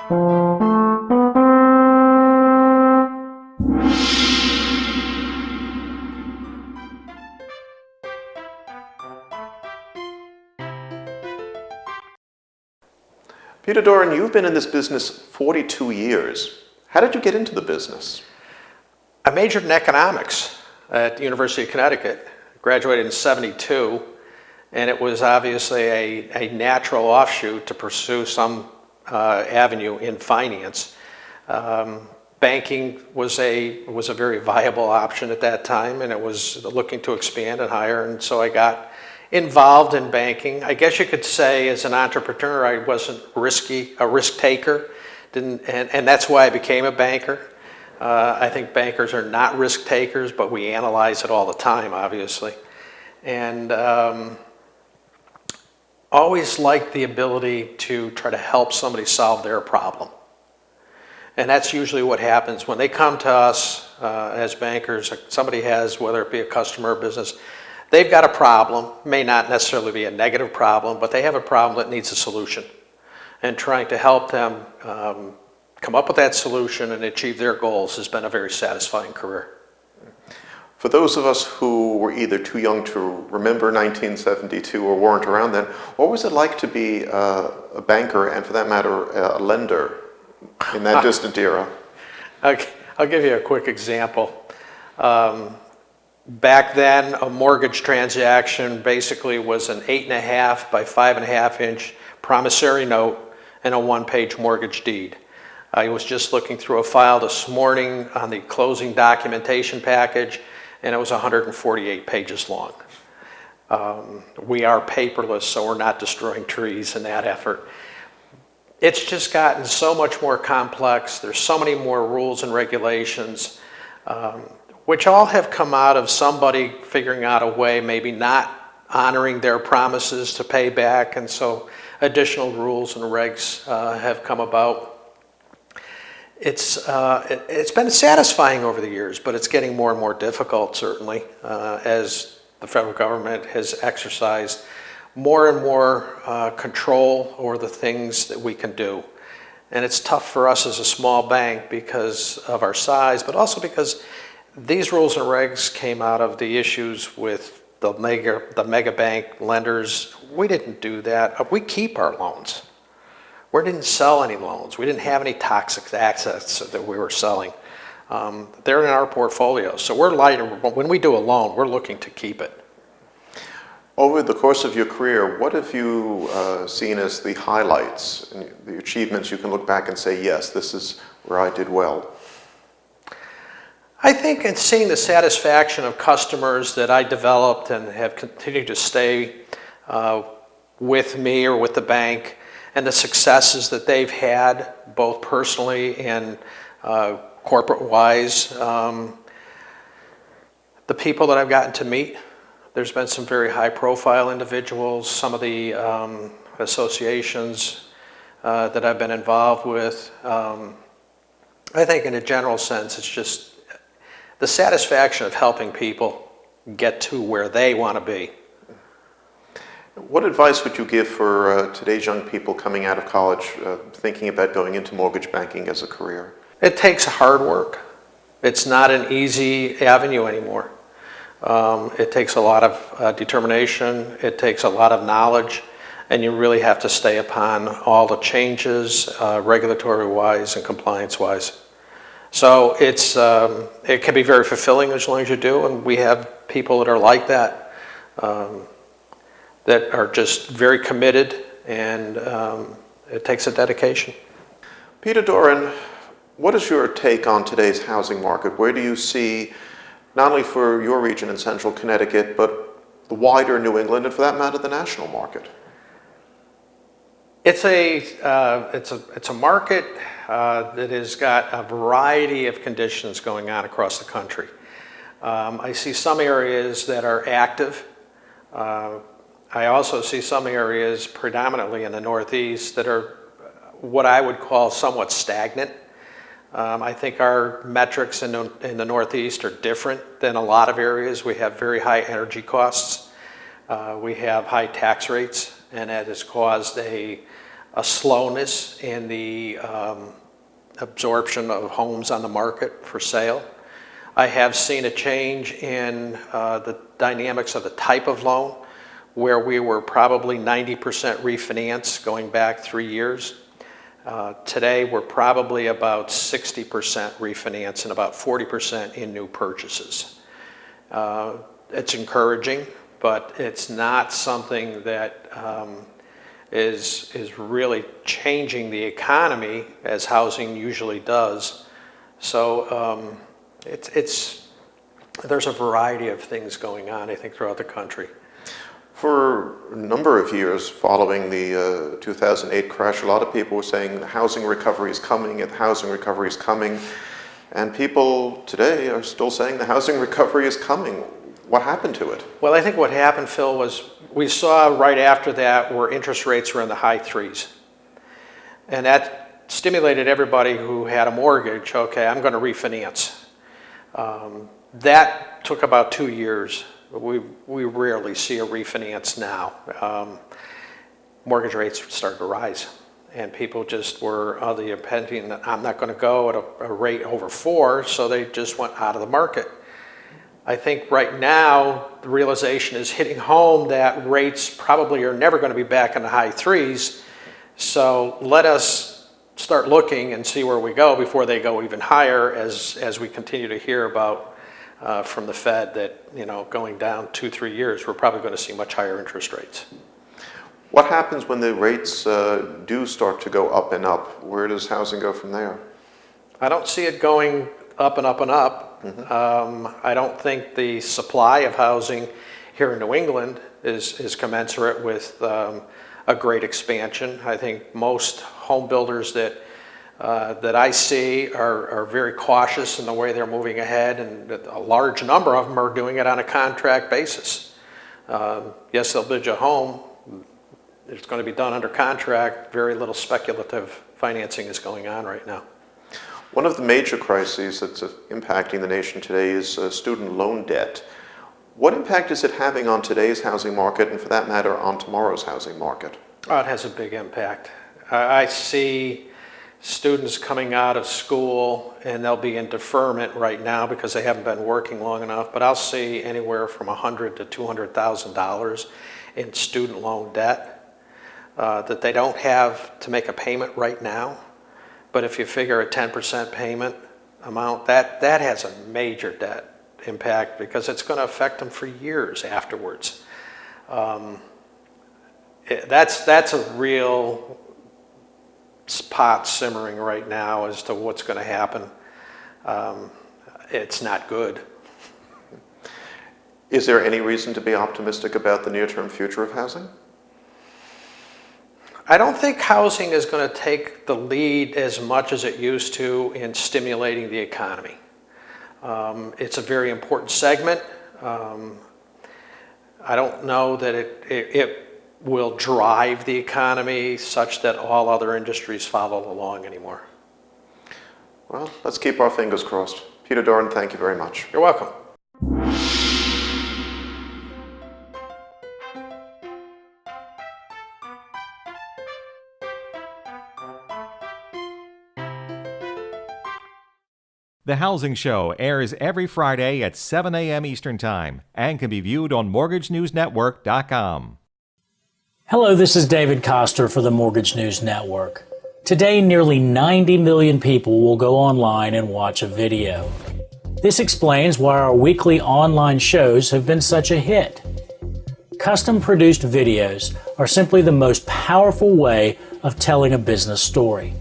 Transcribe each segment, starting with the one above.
Peter Doiron, you've been in this business 42 years. How did you get into the business? I majored in economics at the University of Connecticut, graduated in '72, and it was obviously a natural offshoot to pursue some avenue in finance. Banking was a very viable option at that time, and it was looking to expand and hire, and so I got involved in banking. I guess you could say as an entrepreneur I wasn't a risk taker, and that's why I became a banker. I think bankers are not risk takers, but we analyze it all the time, obviously. And always liked the ability to try to help somebody solve their problem. And that's usually what happens when they come to us as bankers. Somebody has, whether it be a customer or business, they've got a problem, may not necessarily be a negative problem, but they have a problem that needs a solution. And trying to help them come up with that solution and achieve their goals has been a very satisfying career. For those of us who were either too young to remember 1972 or weren't around then, what was it like to be a banker and, for that matter, a lender in that distant era? I'll give you a quick example. Back then, a mortgage transaction basically was an 8.5 by 5.5 inch promissory note and a one-page mortgage deed. I was just looking through a file this morning on the closing documentation package, and it was 148 pages long. We are paperless, so we're not destroying trees in that effort. It's just gotten so much more complex. There's so many more rules and regulations, which all have come out of somebody figuring out a way, maybe not honoring their promises to pay back, and so additional rules and regs have come about. It's been satisfying over the years, but it's getting more and more difficult, certainly, as the federal government has exercised more and more control over the things that we can do. And it's tough for us as a small bank because of our size, but also because these rules and regs came out of the issues with the mega bank lenders. We didn't do that. We keep our loans. We didn't sell any loans. We didn't have any toxic assets that we were selling. They're in our portfolio. So we're lighter. When we do a loan, we're looking to keep it. Over the course of your career, what have you seen as the highlights and the achievements you can look back and say, yes, this is where I did well? I think in seeing the satisfaction of customers that I developed and have continued to stay with me or with the bank, and the successes that they've had, both personally and corporate-wise. The people that I've gotten to meet, there's been some very high-profile individuals, some of the associations that I've been involved with. I think in a general sense, it's just the satisfaction of helping people get to where they want to be. What advice would you give for today's young people coming out of college thinking about going into mortgage banking as a career? It takes hard work. It's not an easy avenue anymore. It takes a lot of determination. It takes a lot of knowledge, and you really have to stay upon all the changes regulatory-wise and compliance-wise. So it can be very fulfilling as long as you do, and we have people that are like that. That are just very committed, and it takes a dedication. Peter Doiron, what is your take on today's housing market? Where do you see, not only for your region in central Connecticut, but the wider New England, and for that matter, the national market? It's a market that has got a variety of conditions going on across the country. I see some areas that are active. I also see some areas, predominantly in the Northeast, that are what I would call somewhat stagnant. I think our metrics in the Northeast are different than a lot of areas. We have very high energy costs. We have high tax rates, and that has caused a a slowness in the absorption of homes on the market for sale. I have seen a change in the dynamics of the type of loan, where we were probably 90% refinance going back 3 years. Today, we're probably about 60% refinance and about 40% in new purchases. It's encouraging, but it's not something that is really changing the economy as housing usually does. So there's a variety of things going on, I think, throughout the country. For a number of years following the 2008 crash, a lot of people were saying the housing recovery is coming, the housing recovery is coming. And people today are still saying the housing recovery is coming. What happened to it? Well, I think what happened, Phil, was we saw right after that where interest rates were in the high threes. And that stimulated everybody who had a mortgage, okay, I'm going to refinance. That took about 2 years. We rarely see a refinance now. Mortgage rates started to rise, and people just were of the opinion that I'm not going to go at a rate over 4, so they just went out of the market. I think right now the realization is hitting home that rates probably are never going to be back in the high threes, so let us start looking and see where we go before they go even higher, as we continue to hear about from the Fed that, you know, going down 2-3 years, we're probably going to see much higher interest rates. What happens when the rates do start to go up and up? Where does housing go from there? I don't see it going up and up and up. I don't think the supply of housing here in New England is commensurate with a great expansion. I think most home builders that I see are very cautious in the way they're moving ahead, and a large number of them are doing it on a contract basis. Yes, they'll bid you a home. It's going to be done under contract. Very little speculative financing is going on right now. One of the major crises that's impacting the nation today is student loan debt. What impact is it having on today's housing market, and for that matter, on tomorrow's housing market? Oh, it has a big impact. I see students coming out of school and they'll be in deferment right now because they haven't been working long enough, but I'll see anywhere from $100,000 to $200,000 in student loan debt that they don't have to make a payment right now. But if you figure a 10% payment amount, that has a major debt impact because it's going to affect them for years afterwards. That's a real pot simmering right now as to what's going to happen. It's not good. Is there any reason to be optimistic about the near-term future of housing? I don't think housing is going to take the lead as much as it used to in stimulating the economy. It's a very important segment. I don't know that it will drive the economy such that all other industries follow along anymore. Well, let's keep our fingers crossed. Peter Doiron, thank you very much. You're welcome. The Housing Show airs every Friday at 7 a.m. Eastern Time and can be viewed on MortgageNewsNetwork.com. Hello, this is David Koster for the Mortgage News Network. Today, nearly 90 million people will go online and watch a video. This explains why our weekly online shows have been such a hit. Custom-produced videos are simply the most powerful way of telling a business story.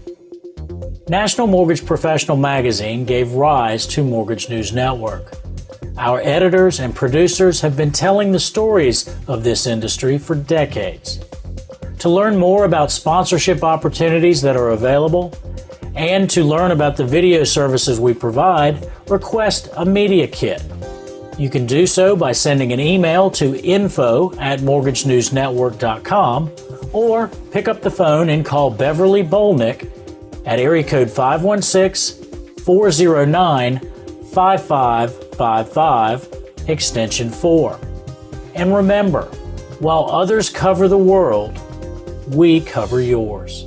National Mortgage Professional Magazine gave rise to Mortgage News Network. Our editors and producers have been telling the stories of this industry for decades. To learn more about sponsorship opportunities that are available and to learn about the video services we provide, request a media kit. You can do so by sending an email to info@mortgagenewsnetwork.com or pick up the phone and call Beverly Bolnick at area code 516-409-5555, extension 4. And remember, while others cover the world, we cover yours.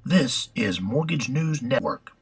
This is Mortgage News Network.